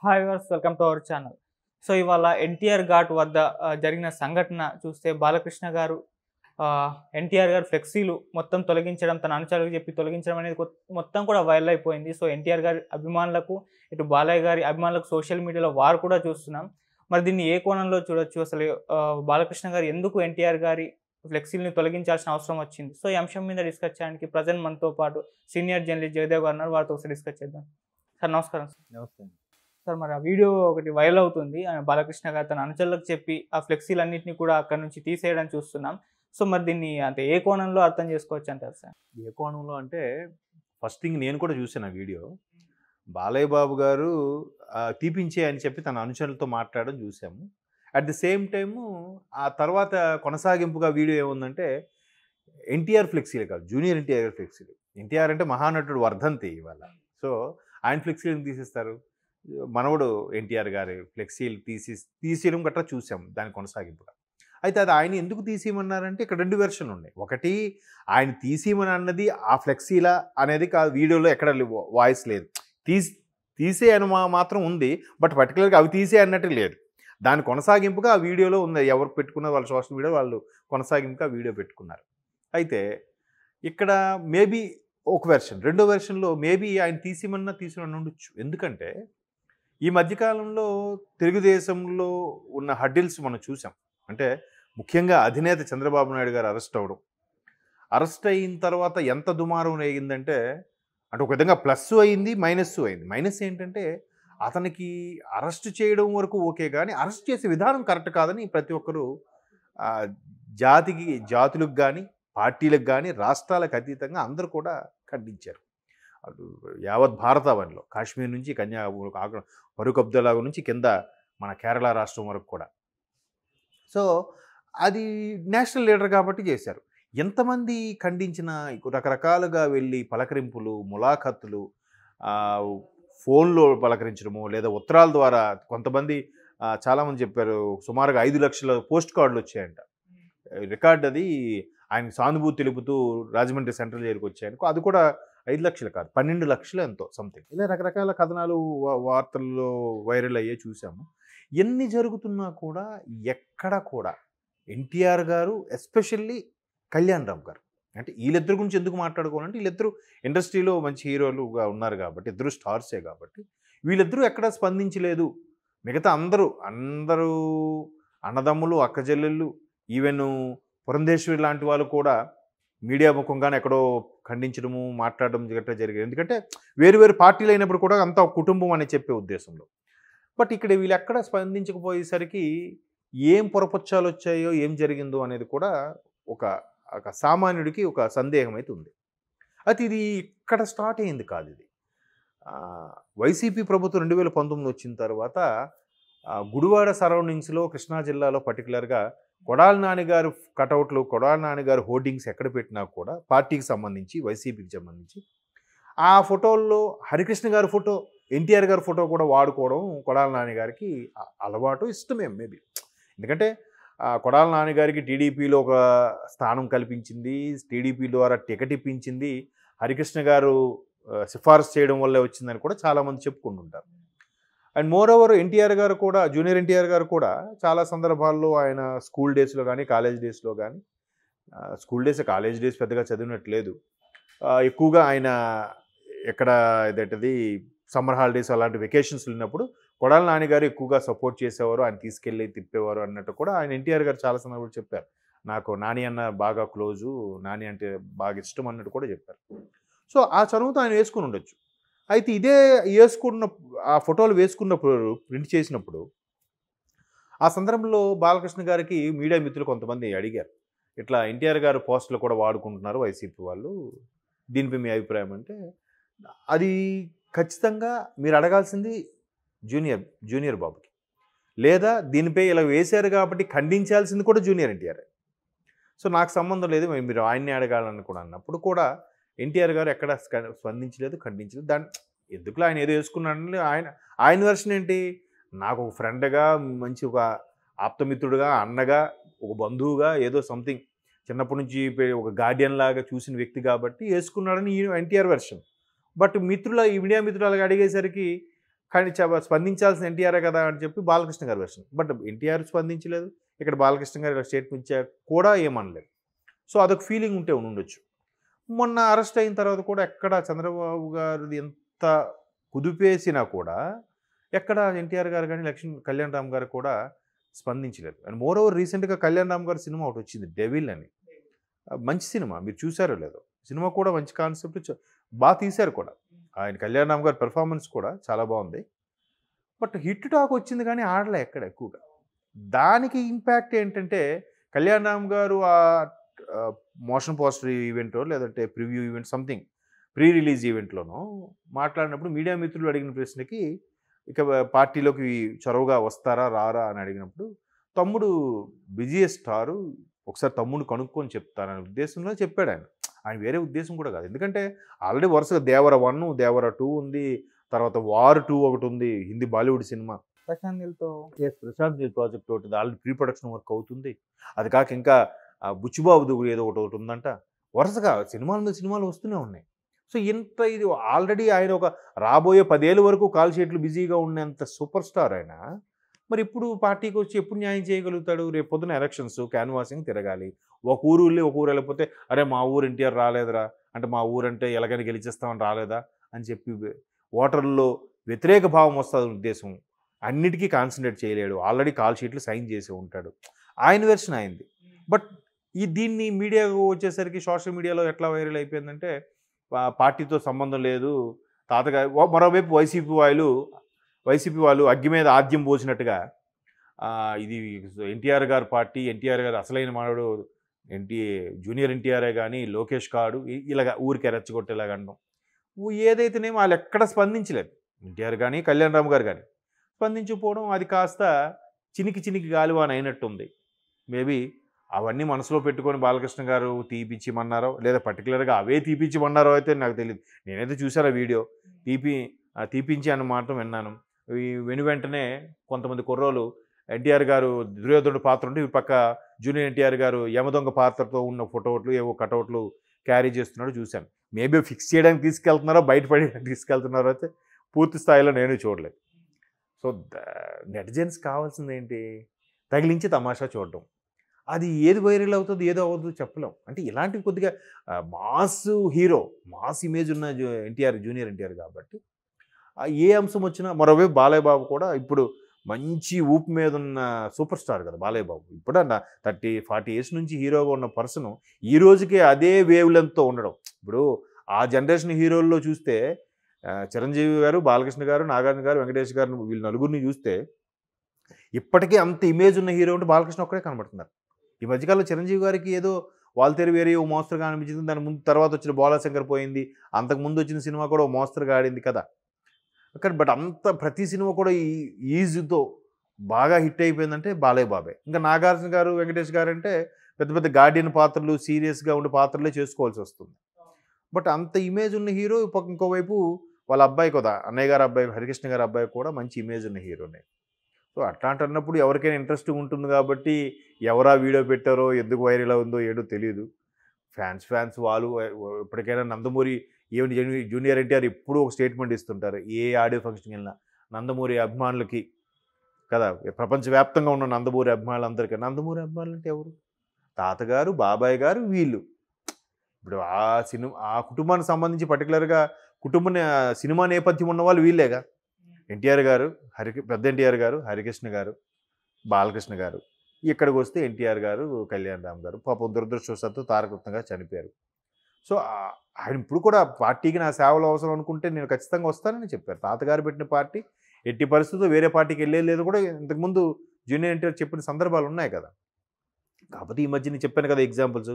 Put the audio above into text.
Hi viewers, welcome to our channel. So ఇవాళ ఎన్టీఆర్ ఘాట్ వద్ద జరిగిన సంఘటన చూస్తే బాలకృష్ణ గారు ఎన్టీఆర్ గారు ఫ్లెక్సీలు మొత్తం తొలగించడం, తన అనుచరులకు చెప్పి తొలగించడం అనేది మొత్తం కూడా వైరల్ అయిపోయింది. సో ఎన్టీఆర్ గారి అభిమానులకు, ఇటు బాలయ్య గారి అభిమానులకు సోషల్ మీడియాలో వార్ కూడా చూస్తున్నాం. మరి దీన్ని ఏ కోణంలో చూడొచ్చు? అసలు బాలకృష్ణ గారు ఎందుకు ఎన్టీఆర్ గారి ఫ్లెక్సీలని తొలగించాల్సిన అవసరం వచ్చింది? సో ఈ అంశం మీద డిస్కస్ చేయడానికి ప్రజెంట్ మనతో పాటు సీనియర్ జర్నలిస్ట్ జయదేవ్ గారు ఉన్నారు. వారితో ఒకసారి డిస్కస్ చేద్దాం. సార్ నమస్కారం. నమస్తే. సార్ మరి ఆ వీడియో ఒకటి వైరల్ అవుతుంది. బాలకృష్ణ గారు తన అనుచరులకు చెప్పి ఆ ఫ్లెక్సీలన్నిటిని కూడా అక్కడి నుంచి తీసేయడం చూస్తున్నాం. సో మరి దీన్ని అంటే ఏ కోణంలో అర్థం చేసుకోవచ్చు అంటారు సార్? ఏ కోణంలో అంటే ఫస్ట్ థింగ్ నేను కూడా చూసాను ఆ వీడియో. బాలయ్య బాబు గారు తీపించే అని చెప్పి తన అనుచరులతో మాట్లాడడం చూసాము. అట్ ది సేమ్ టైము ఆ తర్వాత కొనసాగింపుగా వీడియో ఏముందంటే ఎన్టీఆర్ ఫ్లెక్సీలు కాదు, జూనియర్ ఎన్టీఆర్ ఫ్లెక్సీలు. ఎన్టీఆర్ అంటే మహానటుడు వర్ధంతి ఇవాళ. సో ఆయన ఫ్లెక్సీలను తీసేస్తారు. మనవడు ఎన్టీఆర్ గారి ఫ్లెక్సీలు తీసేయడం గట్రా చూసాము దాని కొనసాగింపుగా. అయితే అది ఆయన ఎందుకు తీసేయమన్నారంటే ఇక్కడ రెండు వెర్షన్లు ఉన్నాయి. ఒకటి ఆయన తీసేయమని అన్నది ఆ ఫ్లెక్సీలా అనేది కాదు, వీడియోలో ఎక్కడ వాయిస్ లేదు. తీసే అని మాత్రం ఉంది, బట్ పర్టికులర్గా అవి తీసే అన్నట్టు లేదు. దాని కొనసాగింపుగా ఆ వీడియోలో ఉంది. ఎవరు పెట్టుకున్న వాళ్ళ సోషల్ మీడియా వాళ్ళు కొనసాగింపుగా వీడియో పెట్టుకున్నారు. అయితే ఇక్కడ మేబీ ఒక వెర్షన్, రెండో వెర్షన్లో మేబీ ఆయన తీసిమని ఉండొచ్చు. ఎందుకంటే ఈ మధ్యకాలంలో తెలుగుదేశంలో ఉన్న హడ్డిల్స్ మనం చూసాం. అంటే ముఖ్యంగా అధినేత చంద్రబాబు నాయుడు గారు అరెస్ట్ అవ్వడం, అరెస్ట్ అయిన తర్వాత ఎంత దుమారం రేగిందంటే, అంటే ఒక విధంగా ప్లస్ అయింది, మైనస్ అయింది. మైనస్ ఏంటంటే అతనికి అరెస్ట్ చేయడం వరకు ఓకే, కానీ అరెస్ట్ చేసే విధానం కరెక్ట్ కాదని ప్రతి ఒక్కరూ జాతులకు కానీ పార్టీలకు కానీ రాష్ట్రాలకు అతీతంగా అందరూ కూడా ఖండించారు. అటు యావత్ భారతావనిలో కాశ్మీర్ నుంచి ఫరూక్ అబ్దుల్లా నుంచి కింద మన కేరళ రాష్ట్రం వరకు కూడా. సో అది నేషనల్ లీడర్ కాబట్టి చేశారు. ఎంతమంది ఖండించిన రకరకాలుగా వెళ్ళి పలకరింపులు, ములాఖతులు, ఫోన్లో పలకరించడము, లేదా ఉత్తరాల ద్వారా కొంతమంది చాలామంది చెప్పారు సుమారుగా 5 లక్షల పోస్ట్ కార్డులు వచ్చాయంట. రికార్డ్ అది ఆయనకు సానుభూతి తెలుపుతూ రాజమండ్రి సెంట్రల్ జైలుకి వచ్చాయనుకో. అది కూడా 5 లక్షలు కాదు, 12 లక్షలు ఎంతో సంథింగ్. ఇలా రకరకాల కథనాలు వార్తల్లో వైరల్ అయ్యే చూసాము. ఎన్ని జరుగుతున్నా కూడా ఎక్కడ కూడా ఎన్టీఆర్ గారు, ఎస్పెషల్లీ కళ్యాణ్ రామ్ గారు, అంటే వీళ్ళిద్దరి గురించి ఎందుకు మాట్లాడుకోవాలంటే వీళ్ళిద్దరూ ఇండస్ట్రీలో మంచి హీరోలుగా ఉన్నారు కాబట్టి, ఇద్దరు స్టార్సే కాబట్టి వీళ్ళిద్దరూ ఎక్కడా స్పందించలేదు. మిగతా అందరూ అన్నదమ్ములు, అక్కచెల్లెళ్ళు, ఈవెన్ పురంధేశ్వరి లాంటి వాళ్ళు కూడా మీడియా ముఖంగానే ఎక్కడో ఖండించడము, మాట్లాడడం గట్రా జరిగేది. ఎందుకంటే వేరు వేరు పార్టీలు అయినప్పుడు కూడా అంతా కుటుంబం అని చెప్పే ఉద్దేశంలో. బట్ ఇక్కడ వీళ్ళు ఎక్కడ స్పందించకపోయేసరికి ఏం పొరపచ్చాలు వచ్చాయో, ఏం జరిగిందో అనేది కూడా ఒక సామాన్యుడికి ఒక సందేహం అయితే ఉంది. అయితే ఇది ఇక్కడ స్టార్ట్ అయింది కాదు. ఇది వైసీపీ ప్రభుత్వం 2019 వచ్చిన తర్వాత గుడివాడ సరౌండింగ్స్లో, కృష్ణా జిల్లాలో పర్టికులర్గా కొడాలి నానిగారు కటౌట్లు, కొడాలి నానిగారు హోర్డింగ్స్ ఎక్కడ పెట్టినా కూడా పార్టీకి సంబంధించి, వైసీపీకి సంబంధించి ఆ ఫోటోల్లో హరికృష్ణ గారి ఫోటో, ఎన్టీఆర్ గారి ఫోటో కూడా వాడుకోవడం కొడాలి నానిగారికి అలవాటు, ఇష్టమే మేబీ. ఎందుకంటే కొడాలి నానిగారికి టీడీపీలో ఒక స్థానం కల్పించింది, టీడీపీ ద్వారా టికెట్ ఇప్పించింది, హరికృష్ణ గారు సిఫారసు చేయడం వల్లే వచ్చిందని కూడా చాలామంది చెప్పుకుంటుంటారు. అండ్ మోర్ ఓవర్ ఎన్టీఆర్ గారు కూడా, జూనియర్ ఎన్టీఆర్ గారు కూడా చాలా సందర్భాల్లో ఆయన స్కూల్ డేస్లో కానీ, కాలేజ్ డేస్లో కానీ, కాలేజ్ డేస్ పెద్దగా చదివినట్లేదు, ఎక్కువగా ఆయన ఎక్కడ ఇదేంటిది సమ్మర్ హాలిడేస్ అలాంటి వెకేషన్స్ వెళ్ళినప్పుడు కొడాలి నానిగారు ఎక్కువగా సపోర్ట్ చేసేవారు, ఆయన తీసుకెళ్ళి తిప్పేవారు అన్నట్టు కూడా ఆయన ఎన్టీఆర్ గారు చాలా సందర్భాలు చెప్పారు. నాకు నాని అన్న బాగా క్లోజు, నాని అంటే బాగా ఇష్టం అన్నట్టు కూడా చెప్పారు. సో ఆ చనువుతో ఆయన వేసుకుని ఉండొచ్చు. అయితే ఇదే ఆ ఫోటోలు వేసుకున్నప్పుడు, ప్రింట్ చేసినప్పుడు ఆ సందర్భంలో బాలకృష్ణ గారికి మీడియా మిత్రులు కొంతమంది అడిగారు, ఇట్లా ఎన్టీఆర్ గారు పోస్టులు కూడా వాడుకుంటున్నారు వైసీపీ వాళ్ళు, దీనిపై మీ అభిప్రాయం అంటే, అది ఖచ్చితంగా మీరు అడగాల్సింది జూనియర్ బాబుకి, లేదా దీనిపై ఇలా వేశారు కాబట్టి ఖండించాల్సింది కూడా జూనియర్ ఎన్టీఆర్. సో నాకు సంబంధం లేదు, మీరు ఆయన్ని అడగాలని కూడా అన్నప్పుడు కూడా ఎన్టీఆర్ గారు ఎక్కడ స్పందించలేదు, ఖండించలేదు. ఎందుకులో ఆయన ఏదో వేసుకున్నాడని ఆయన వెర్షన్ ఏంటి, నాకు ఒక ఫ్రెండ్గా, మంచి ఒక ఆప్తమిత్రుడుగా, అన్నగా, ఒక బంధువుగా, ఏదో సంథింగ్ చిన్నప్పటి నుంచి ఒక గార్డియన్ లాగా చూసిన వ్యక్తి కాబట్టి వేసుకున్నాడని ఎన్టీఆర్ వెర్షన్. బట్ మీడియా మిత్రులు అడిగేసరికి కానీ స్పందించాల్సిన ఎన్టీఆర్ కదా అని చెప్పి బాలకృష్ణ గారి వెర్షన్. బట్ ఎన్టీఆర్ స్పందించలేదు, ఇక్కడ బాలకృష్ణ గారు ఇలా స్టేట్మెంట్ ఇచ్చాక కూడా ఏమనలేదు. సో అదొక ఫీలింగ్ ఉంటే ఉండొచ్చు. మొన్న అరెస్ట్ అయిన తర్వాత కూడా ఎక్కడ చంద్రబాబు గారిది ఎంత కుదిపేసినా కూడా ఎక్కడ ఎన్టీఆర్ గారు కానీ కళ్యాణ్ రామ్ గారు కూడా స్పందించలేదు. అండ్ మోర్ ఓవర్ రీసెంట్గా కళ్యాణ్ రామ్ గారి సినిమా ఒకటి వచ్చింది, డెవిల్ అని. మంచి సినిమా, మీరు చూసారో లేదో. సినిమా కూడా మంచి కాన్సెప్ట్, బాగా తీశారు కూడా. ఆయన కళ్యాణ్ రామ్ గారి పెర్ఫార్మెన్స్ కూడా చాలా బాగుంది. బట్ హిట్ టాక్ వచ్చింది కానీ ఆడలే ఎక్కడ ఎక్కువగా. దానికి ఇంపాక్ట్ ఏంటంటే కళ్యాణ్ రామ్ గారు ఆ మోషన్ పోస్టర్ ఈవెంటో లేదంటే preview event something pre release ఈవెంట్లోనో మాట్లాడినప్పుడు మీడియా మిత్రులు అడిగిన ప్రశ్నకి ఇక పార్టీలోకి చొరవగా వస్తారా రారా అని అడిగినప్పుడు తమ్ముడు బిజియెస్ట్ స్టారు, ఒకసారి తమ్ముడు కనుక్కొని చెప్తాననే ఉద్దేశంలో చెప్పాడు ఆయన. ఆయన వేరే ఉద్దేశం కూడా కాదు. ఎందుకంటే ఆల్రెడీ వరుసగా దేవర 1, దేవర 2 ఉంది, తర్వాత వార్ 2 ఒకటి ఉంది, హిందీ బాలీవుడ్ సినిమా. ప్రశాంత్ నీల్తో ప్రశాంత్ నీల్ ప్రాజెక్ట్ ఒకటి ఆల్రెడీ ప్రీ ప్రొడక్షన్ వర్క్ అవుతుంది. అది కాక ఇంకా బుచ్చిబాబుది ఏదో ఒకటి ఉందంట. వరుసగా సినిమాల మీద సినిమాలు వస్తూనే ఉన్నాయి. సో ఇంత ఇది ఆల్రెడీ ఆయన ఒక రాబోయే 10 ఏళ్ళ వరకు కాల్ షీట్లు బిజీగా ఉన్నంత సూపర్ స్టార్ ఆయన. మరి ఇప్పుడు పార్టీకి వచ్చి ఎప్పుడు న్యాయం చేయగలుగుతాడు? రేపు పొద్దున ఎలక్షన్స్, క్యాన్వాసింగ్ తిరగాలి. ఒక ఊరు వెళ్ళి ఒక ఊరు వెళ్ళిపోతే అరే మా ఊరు ఎన్టీఆర్ రాలేదురా అంటే, మా ఊరంటే ఎలాగైనా గెలిచేస్తామని రాలేదా అని చెప్పి ఓటర్లలో వ్యతిరేక భావం వస్తుంది ఉద్దేశం. అన్నిటికీ కాన్సన్ట్రేట్ చేయలేడు. ఆల్రెడీ కాల్ షీట్లు సైన్ చేసి ఉంటాడు. ఆయన వెర్షన్ అయింది. బట్ దీన్ని మీడియాకు వచ్చేసరికి సోషల్ మీడియాలో ఎట్లా వైరల్ అయిపోయిందంటే పార్టీతో సంబంధం లేదు తాతగారు. మరోవైపు వైసీపీ వాళ్ళు అగ్గి మీద ఆద్యం పోసినట్టుగా ఇది ఎన్టీఆర్ గారు పార్టీ, ఎన్టీఆర్ గారు అసలైన మానవుడు జూనియర్ ఎన్టీఆరే కానీ లోకేష్ కాడు, ఇలాగ ఊరికి రెచ్చగొట్టేలాగా అనడం. ఏదైతేనేమో వాళ్ళు ఎక్కడ స్పందించలేదు. ఎన్టీఆర్ కానీ కళ్యాణ్ రామ్ గారు కానీ స్పందించకపోవడం అది కాస్త చినికి గాలివాన అయినట్టుంది. మేబీ అవన్నీ మనసులో పెట్టుకొని బాలకృష్ణ గారు తీపిచ్చిమన్నారో లేదా పర్టికులర్గా అవే తీపిచ్చిమన్నారో అయితే నాకు తెలియదు. నేనైతే చూసాను ఆ వీడియో. తీపించి అన్న మాట విన్నాను. వెంటనే కొంతమంది కుర్రోలు ఎన్టీఆర్ గారు దుర్యోధనుడు పాత్ర ఉంటే ఈ పక్క జూనియర్ ఎన్టీఆర్ గారు యమదొంగ పాత్రతో ఉన్న ఫోటోట్లు ఏవో కటౌట్లు క్యారీ చేస్తున్నాడు చూశాను. మేబీ ఫిక్స్ చేయడానికి తీసుకెళ్తున్నారో బయటపడేయడానికి తీసుకెళ్తున్నారో అయితే పూర్తి స్థాయిలో నేను చూడలేదు. సో నెటిజన్స్ కావాల్సింది ఏంటి? తగిలించి తమాషా చూడడం. అది ఏది వైరల్ అవుతుంది ఏదో అవుతుందో చెప్పలేం. అంటే ఇలాంటివి కొద్దిగా మాస్ హీరో, మాస్ ఇమేజ్ ఉన్న జూనియర్ ఎన్టీఆర్ కాబట్టి ఏ అంశం వచ్చినా. మరోవైపు బాలయ్య బాబు కూడా ఇప్పుడు మంచి ఊపు మీద ఉన్న సూపర్ స్టార్ కదా బాలయ్య బాబు. ఇప్పుడు 30-40 ఇయర్స్ నుంచి హీరోగా ఉన్న పర్సన్ ఈ రోజుకే అదే వేవ్ లెంత్తో ఉండడం. ఇప్పుడు ఆ జనరేషన్ హీరోల్లో చూస్తే చిరంజీవి గారు, బాలకృష్ణ గారు, నాగార్జున గారు, వెంకటేష్ గారు వీళ్ళు నలుగురిని చూస్తే ఇప్పటికీ అంత ఇమేజ్ ఉన్న హీరో అంటే బాలకృష్ణ ఒక్కడే కనబడుతున్నారు. ఈ మధ్యకాలంలో చిరంజీవి గారికి ఏదో వాల్తేరు వేరే ఓ మోస్తరుగా అనిపించింది. దాని ముందు తర్వాత వచ్చిన బాలాశంకర్ పోయింది. అంతకుముందు వచ్చిన సినిమా కూడా ఓ మోస్తరుగా ఆడింది కదా. కానీ బట్ అంత ప్రతి సినిమా కూడా ఈ ఈజీతో బాగా హిట్ అయిపోయిందంటే బాలయ్య బాబే. ఇంకా నాగార్జున గారు, వెంకటేష్ గారు అంటే పెద్ద పెద్ద గార్డియన్ పాత్రలు, సీరియస్గా ఉండే పాత్రలే చేసుకోవాల్సి వస్తుంది. బట్ అంత ఇమేజ్ ఉన్న హీరో ఇంకోవైపు వాళ్ళ అబ్బాయి కదా, అన్నయ్య గారు అబ్బాయి హరికృష్ణ గారి అబ్బాయి కూడా మంచి ఇమేజ్ ఉన్న హీరోనే. సో అట్లాంటి అన్నప్పుడు ఎవరికైనా ఇంట్రెస్టింగ్ ఉంటుంది కాబట్టి ఎవరా వీడియో పెట్టారో ఎందుకు వైరల్ అవుందో ఏడో తెలియదు. ఫ్యాన్స్ వాళ్ళు ఇప్పటికైనా నందమూరి జూనియర్ ఎన్టీఆర్ ఎప్పుడూ ఒక స్టేట్మెంట్ ఇస్తుంటారు ఏ ఆడియో ఫంక్షన్కి వెళ్ళినా. నందమూరి అభిమానులకి కదా, ప్రపంచవ్యాప్తంగా ఉన్న నందమూరి అభిమానులందరికీ. నందమూరి అభిమానులు అంటే ఎవరు? తాతగారు, బాబాయ్ గారు, వీళ్ళు. ఇప్పుడు ఆ కుటుంబానికి సంబంధించి పర్టికులర్గా సినిమా నేపథ్యం ఉన్న వాళ్ళు వీళ్ళేగా. ఎన్టీఆర్ గారు, పెద్ద ఎన్టీఆర్ గారు, హరికృష్ణ గారు, బాలకృష్ణ గారు. ఇక్కడికి వస్తే ఎన్టీఆర్ గారు, కళ్యాణ్ రామ్ గారు. పాపం దురదృష్టవశాత్తు తారకరత్నగా చనిపోయారు. సో ఆయన ఇప్పుడు కూడా పార్టీకి నా సేవలు అవసరం అనుకుంటే నేను ఖచ్చితంగా వస్తానని చెప్పారు. తాతగారు పెట్టిన పార్టీ ఎట్టి పరిస్థితుల్లో వేరే పార్టీకి వెళ్ళలేదు కూడా ఇంతకుముందు జూనియర్ ఎన్టీఆర్ చెప్పిన సందర్భాలు ఉన్నాయి కదా. కాకపోతే ఈ మధ్య నేను చెప్పాను కదా ఎగ్జాంపుల్స్.